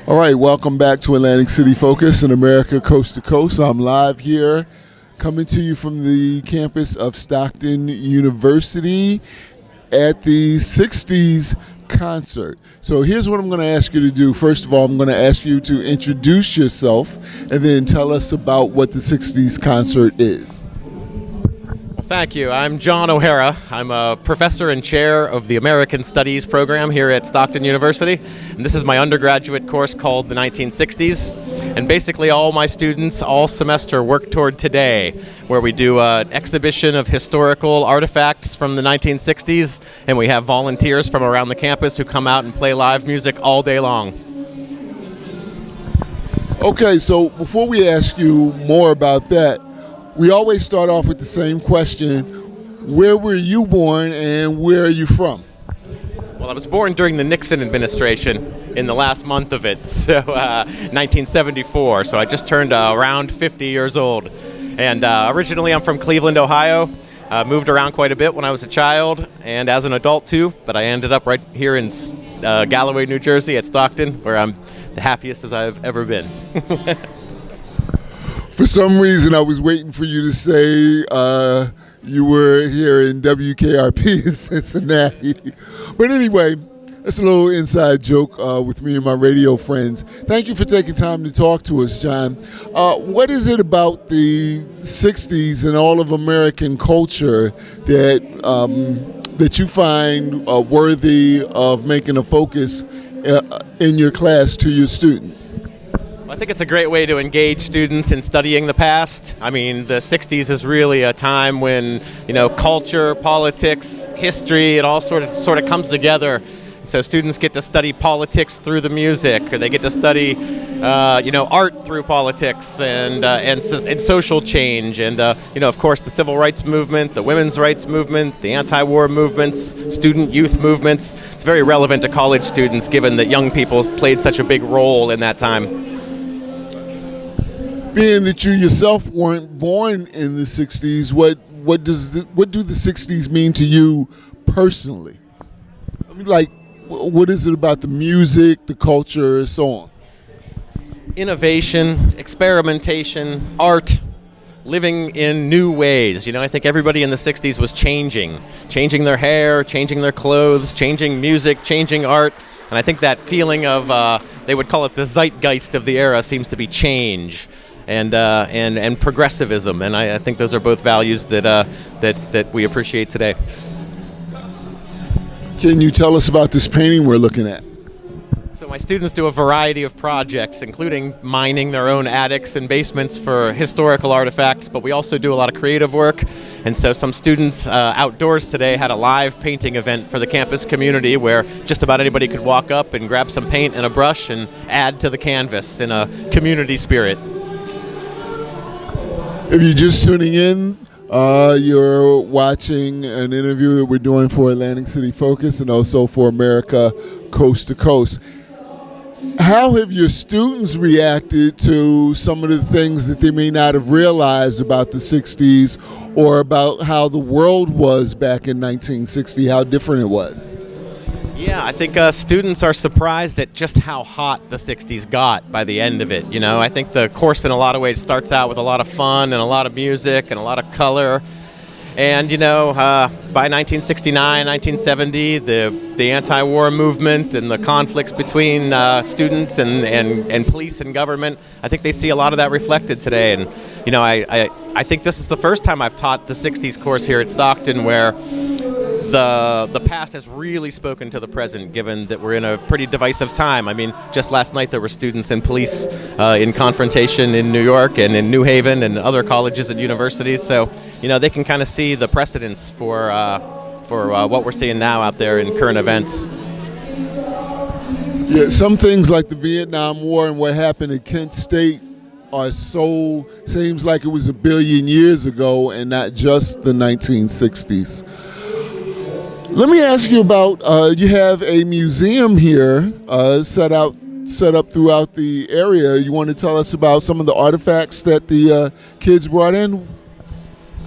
All right, welcome back to Atlantic City Focus in America Coast to Coast. I'm live here coming to you from the campus of Stockton University at the 60's concert. So here's what I'm going to ask you to do. First of all, I'm going to ask you to introduce yourself and then tell us about what the 60's concert is. Thank you. I'm John O'Hara. I'm a professor and chair of the American Studies program here at Stockton University. And this is my undergraduate course called the 1960s. And basically all my students all semester work toward today, where we do an exhibition of historical artifacts from the 1960s. And we have volunteers from around the campus who come out and play live music all day long. Okay, so before we ask you more about that, we always start off with the same question. Where were you born and where are you from? Well, I was born during the Nixon administration in the last month of it, so 1974. So I just turned around 50 years old. And originally I'm from Cleveland, Ohio. Moved around quite a bit when I was a child and as an adult too, but I ended up right here in Galloway, New Jersey at Stockton, where I'm the happiest as I've ever been. For some reason, I was waiting for you to say you were here in WKRP in Cincinnati. But anyway, that's a little inside joke with me and my radio friends. Thank you for taking time to talk to us, John. What is it about the 60's and all of American culture that you find worthy of making a focus in your class to your students? I think it's a great way to engage students in studying the past. I mean, the 60s is really a time when, culture, politics, history, it all sort of comes together. So students get to study politics through the music, or they get to study, art through politics and social change, and of course the civil rights movement, the women's rights movement, the anti-war movements, student youth movements. It's very relevant to college students, given that young people played such a big role in that time. Being that you yourself weren't born in the 60's, what do the 60's mean to you personally? I mean, like, what is it about the music, the culture, and so on? Innovation, experimentation, art, living in new ways. I think everybody in the 60s was changing their hair, changing their clothes, changing music, changing art. And I think that feeling of, they would call it the zeitgeist of the era, seems to be change. And progressivism, and I think those are both values that we appreciate today. Can you tell us about this painting we're looking at? So my students do a variety of projects, including mining their own attics and basements for historical artifacts, but we also do a lot of creative work. And so some students outdoors today had a live painting event for the campus community where just about anybody could walk up and grab some paint and a brush and add to the canvas in a community spirit. If you're just tuning in, you're watching an interview that we're doing for Atlantic City Focus and also for America Coast to Coast. How have your students reacted to some of the things that they may not have realized about the 60's or about how the world was back in 1960, how different it was? Yeah, I think students are surprised at just how hot the 60s got by the end of it. I think the course in a lot of ways starts out with a lot of fun and a lot of music and a lot of color. And, by 1969, 1970, the anti-war movement and the conflicts between students and police and government, I think they see a lot of that reflected today. And, I think this is the first time I've taught the 60s course here at Stockton where the past has really spoken to the present, given that we're in a pretty divisive time. I mean, just last night there were students and police in confrontation in New York and in New Haven and other colleges and universities. So, they can kind of see the precedents for what we're seeing now out there in current events. Yeah, some things like the Vietnam War and what happened at Kent State seems like it was a billion years ago and not just the 1960s. Let me ask you about, you have a museum here set up throughout the area. You want to tell us about some of the artifacts that the kids brought in?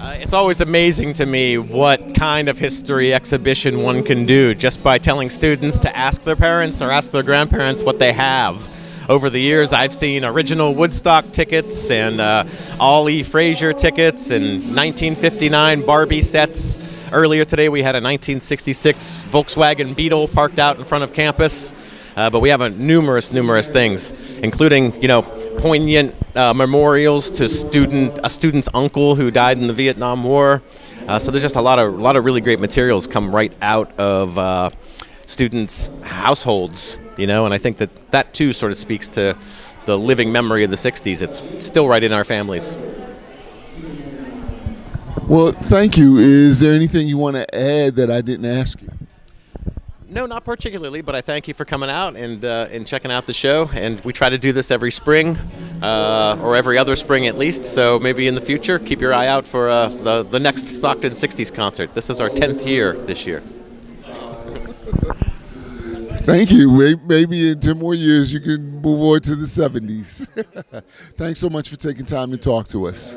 It's always amazing to me what kind of history exhibition one can do just by telling students to ask their parents or ask their grandparents what they have over the years, I've seen original Woodstock tickets and Ollie Frazier tickets and 1959 Barbie sets. Earlier today, we had a 1966 Volkswagen Beetle parked out in front of campus. But we have numerous things, including, poignant memorials to a student's uncle who died in the Vietnam War. So there's just a lot of really great materials come right out of students' households, and I think that too sort of speaks to the living memory of the 60s. It's still right in our families. Well, thank you. Is there anything you want to add that I didn't ask you? No, not particularly, but I thank you for coming out and checking out the show. And we try to do this every spring, or every other spring at least. So maybe in the future, keep your eye out for the next Stockton 60s concert. This is our 10th year this year. Thank you. Maybe in 10 more years you can move on to the 70s. Thanks so much for taking time to talk to us.